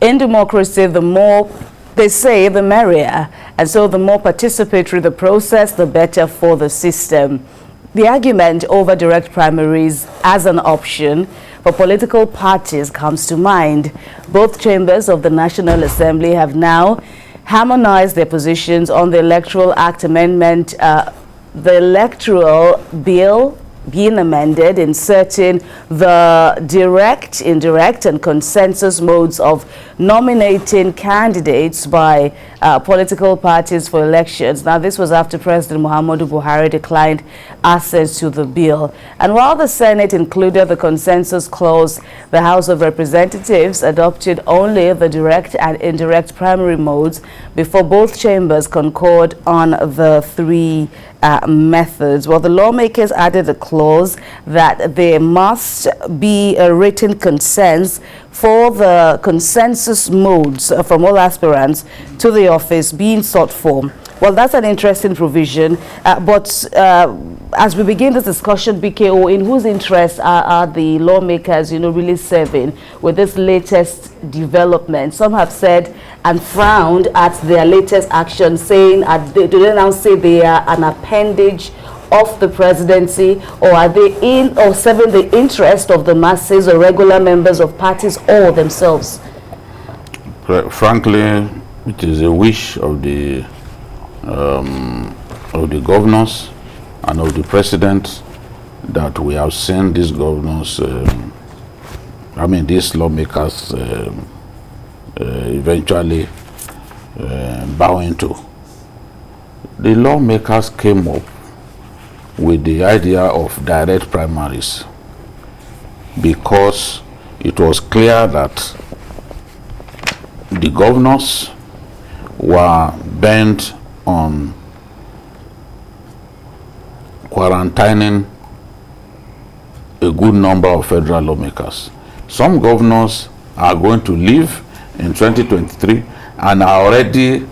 in democracy, the more they say, the merrier. And so the more participatory the process, the better for the system. The argument over direct primaries as an option for political parties comes to mind. Both chambers of the National Assembly have now harmonized their positions on the Electoral Act Amendment, the Electoral Bill being amended, inserting the direct, indirect, and consensus modes of nominating candidates by political parties for elections. Now, this was after President Muhammadu Buhari declined access to the bill. And while the Senate included the consensus clause, the House of Representatives adopted only the direct and indirect primary modes before both chambers concord on the three methods. Well, the lawmakers added a clause that there must be a written consent for the consensus modes from all aspirants to the office being sought for. Well, that's an interesting provision, but as we begin this discussion, BKO, in whose interest are the lawmakers, really serving with this latest development? Some have said and frowned at their latest action, saying, do they now say they are an appendage of the presidency, or are they in or serving the interest of the masses or regular members of parties or themselves? Frankly, it is a wish of the governors and of the president that we have seen these governors, these lawmakers eventually bowing to. The lawmakers came up with the idea of direct primaries because it was clear that the governors were bent on quarantining a good number of federal lawmakers. Some governors are going to leave in 2023 and are already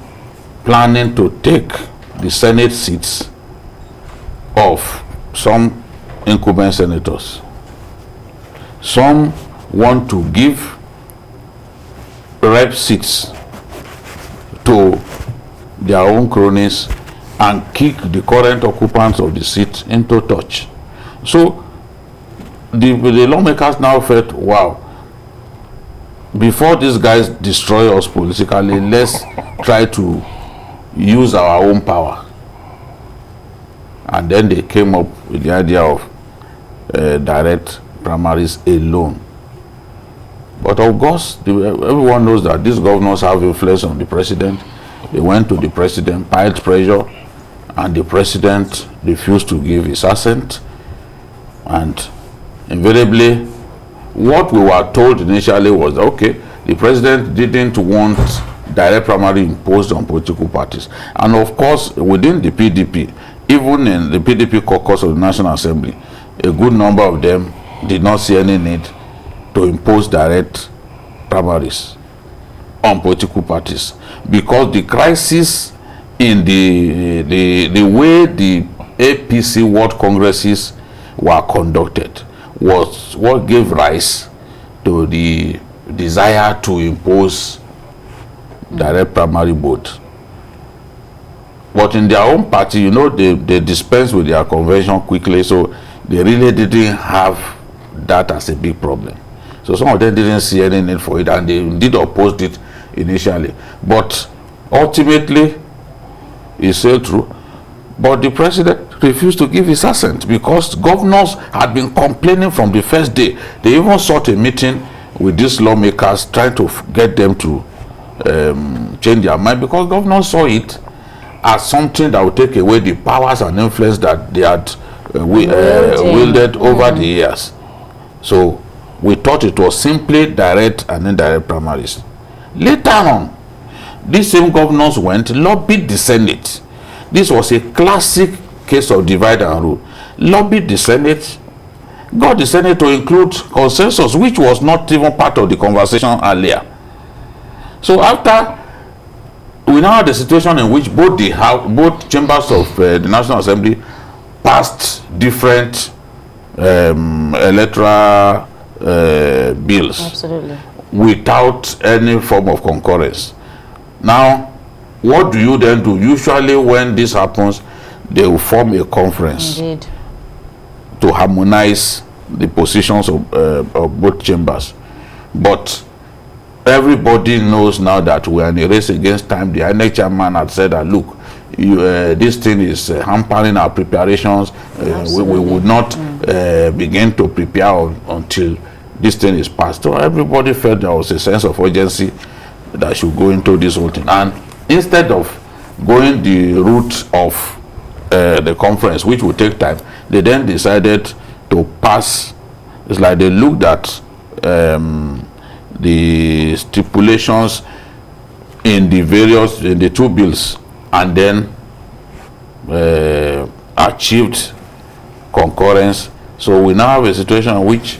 planning to take the Senate seats of some incumbent senators. Some want to give rep seats to their own cronies and kick the current occupants of the seat into touch. So the lawmakers now felt, wow, before these guys destroy us politically, let's try to use our own power. And then they came up with the idea of direct primaries alone. But of course, everyone knows that these governors have influence on the president. They went to the president, piled pressure, and the president refused to give his assent. And invariably, what we were told initially was, okay, the president didn't want direct primary imposed on political parties. And of course, within the PDP, even in the PDP caucus of the National Assembly, a good number of them did not see any need to impose direct primaries on political parties, because the crisis in the way the APC World Congresses were conducted was what gave rise to the desire to impose direct primary vote. But in their own party, they dispense with their convention quickly, so they really didn't have that as a big problem. So some of them didn't see any need for it, and they did oppose it initially. But ultimately, it sailed through. But the president refused to give his assent because governors had been complaining from the first day. They even sought a meeting with these lawmakers, trying to get them to change their mind, because governors saw it as something that would take away the powers and influence that they had wielded over the years. So we thought it was simply direct and indirect primaries. Later on, these same governors lobbied the Senate. This was a classic case of divide and rule. Lobbied the Senate, got the Senate to include consensus, which was not even part of the conversation earlier. So after, we now had a situation in which both chambers of the National Assembly passed different electoral bills. Absolutely. without any form of concurrence. Now, what do you then do? Usually when this happens, they will form a conference. Indeed. To harmonize the positions of both chambers. But everybody knows now that we are in a race against time. The INEC chairman had said that, look, this thing is hampering our preparations. We would not begin to prepare until this thing is passed. So everybody felt there was a sense of urgency that should go into this whole thing. And instead of going the route of the conference, which will take time, they then decided to pass. It's like they looked at the stipulations in the two bills, and then achieved concurrence. So we now have a situation in which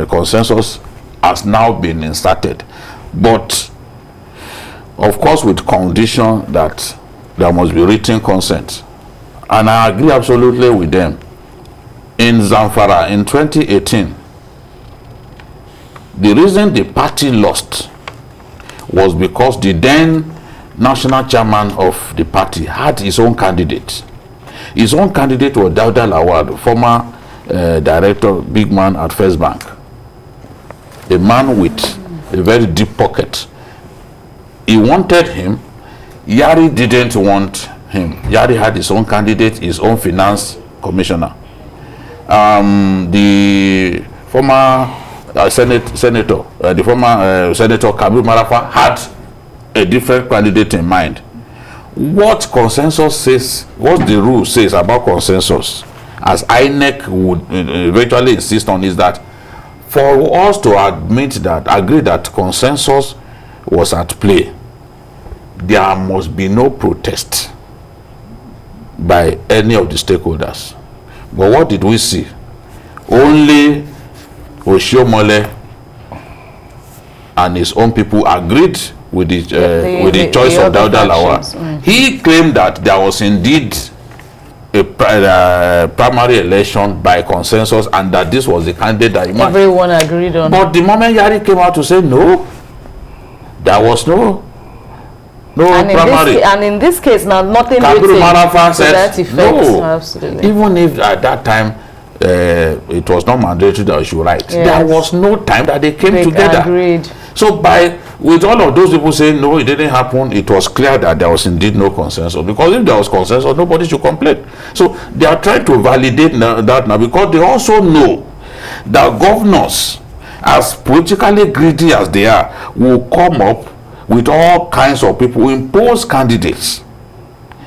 consensus has now been inserted, but of course with condition that there must be written consent. And I agree absolutely with them. In Zamfara in 2018, the reason the party lost was because the then national chairman of the party had his own candidate. His own candidate was Dauda Lawal, former director, big man at First Bank. A man with a very deep pocket. He wanted him. Yari didn't want him. Yari had his own candidate, his own finance commissioner. The former senator, Senator Kabir Marafa had a different candidate in mind. What consensus says, what the rule says about consensus, as INEC would eventually insist on, is that for us to agree that consensus was at play, there must be no protest by any of the stakeholders. But what did we see? Only Oshiomhole and his own people agreed with the choice of Dauda Lawal. He claimed that there was indeed a primary election by consensus, and that this was the candidate that everyone agreed on. But the moment Yari came out to say no, there was no primary. And in this case, now nothing Kabir Marafa said that effect. no. Absolutely. Even if at that time it was not mandatory that we should write, yes, there was no time that they came together. Agreed. So with all of those people saying no, it didn't happen, it was clear that there was indeed no consensus. Because if there was consensus, nobody should complain. So they are trying to validate that now, because they also know that governors, as politically greedy as they are, will come up with all kinds of people, impose candidates.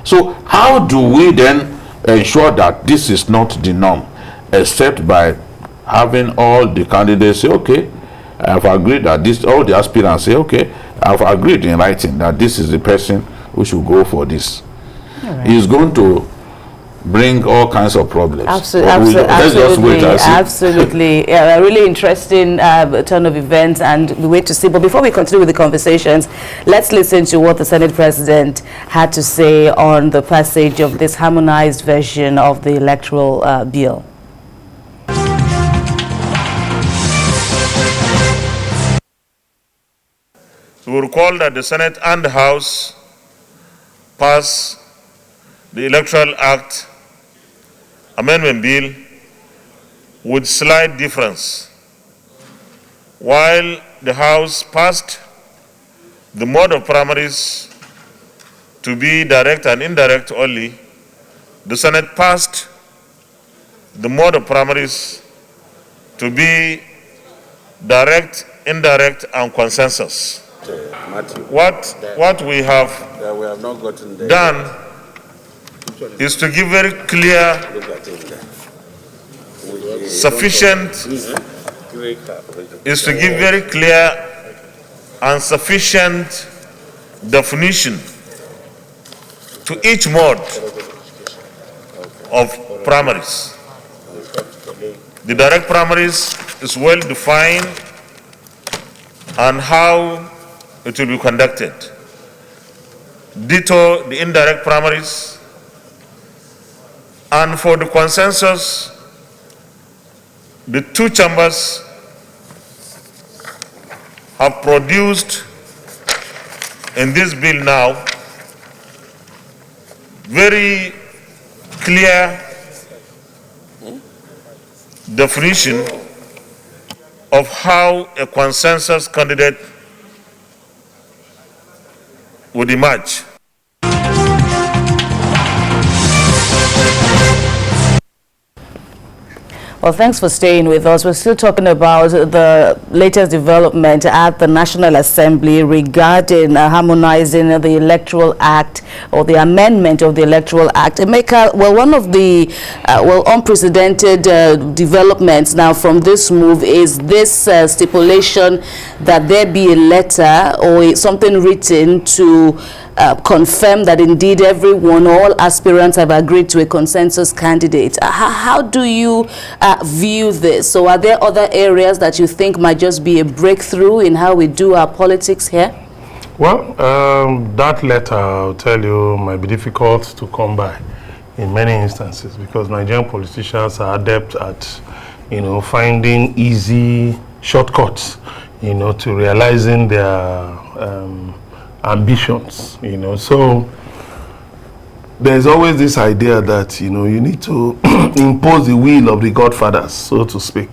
So how do we then ensure that this is not the norm, except by having all the candidates say, okay, I have agreed that this, all the aspirants say, okay, I have agreed in writing that this is the person who should go for this. Right. He's going to bring all kinds of problems. Absolutely. Absolutely. A really interesting turn of events, and we wait to see. But before we continue with the conversations, let's listen to what the Senate President had to say on the passage of this harmonized version of the Electoral Bill. We will recall that the Senate and the House passed the Electoral Act Amendment Bill with slight difference. While the House passed the mode of primaries to be direct and indirect only, the Senate passed the mode of primaries to be direct, indirect, and consensus. What we have done is to give very clear, and sufficient definition to each mode of primaries. The direct primaries is well defined and how it will be conducted. Ditto the indirect primaries. And for the consensus, the two chambers have produced in this bill now very clear definition of how a consensus candidate would emerge. Well, thanks for staying with us. We're still talking about the latest development at the National Assembly regarding harmonizing the Electoral Act, or the amendment of the Electoral Act. Emeka, well, one of the unprecedented developments now from this move is this stipulation that there be a letter or something written to confirm that indeed everyone, all aspirants have agreed to a consensus candidate. How do you view this? So are there other areas that you think might just be a breakthrough in how we do our politics here? Well, that letter, I'll tell you, might be difficult to come by in many instances, because Nigerian politicians are adept at, finding easy shortcuts, to realizing their ambitions, so there's always this idea that you need to impose the will of the godfathers, so to speak,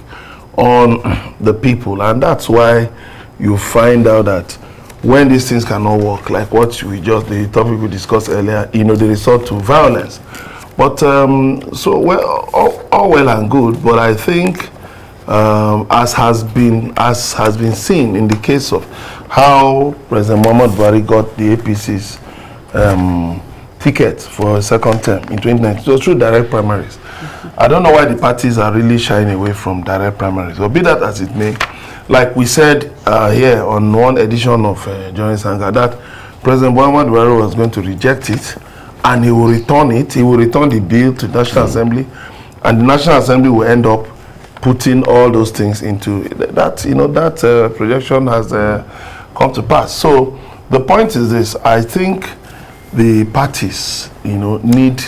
on the people, and that's why you find out that when these things cannot work, like what the topic we discussed earlier, they resort to violence. But so well, all well and good, but I think as has been seen in the case of how President Muhammadu Buhari got the APC's ticket for a second term in 2019. So through direct primaries. I don't know why the parties are really shying away from direct primaries. But be that as it may, like we said here on one edition of Hangout, that President Muhammadu Buhari was going to reject it, and he will return it. He will return the bill to the National Assembly, and the National Assembly will end up putting all those things into that. That projection has come to pass. So the point is this: I think the parties, need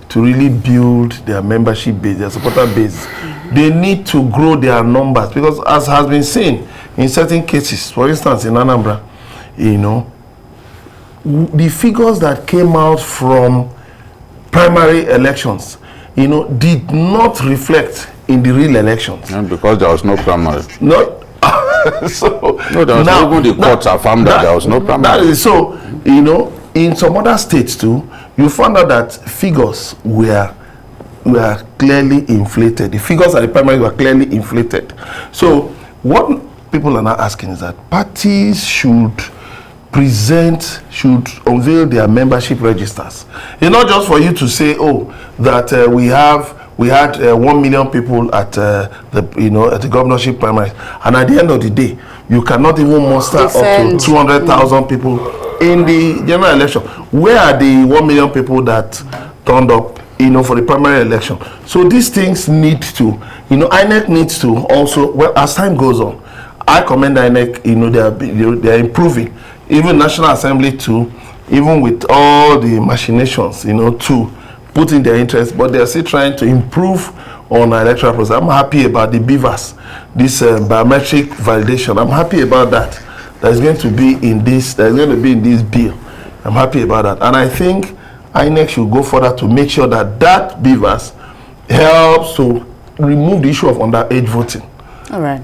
to really build their membership base, their supporter base. They need to grow their numbers, because as has been seen in certain cases, for instance in Anambra, the figures that came out from primary elections, did not reflect in the real elections. And because there was no primary. No. So no, there was now, even the courts affirmed that there was no primary. That is so, in some other states too, you found out that figures were clearly inflated. The figures at the primary were clearly inflated. So what people are now asking is that parties should unveil their membership registers. It's not just for you to say, that we had 1 million people at the governorship primary, and at the end of the day, you cannot even muster up to 200,000 people in the general election. Where are the 1 million people that turned up, for the primary election? So these things need to, INEC needs to also, well, as time goes on, I commend INEC, they are improving. Even National Assembly too, even with all the machinations, to put in their interest, but they are still trying to improve on our electoral process. I'm happy about the BVAS, this biometric validation. I'm happy about that. That's going to be in this. That's going to be in this bill. I'm happy about that, and I think INEC should go further to make sure that BVAS helps to remove the issue of underage voting. All right.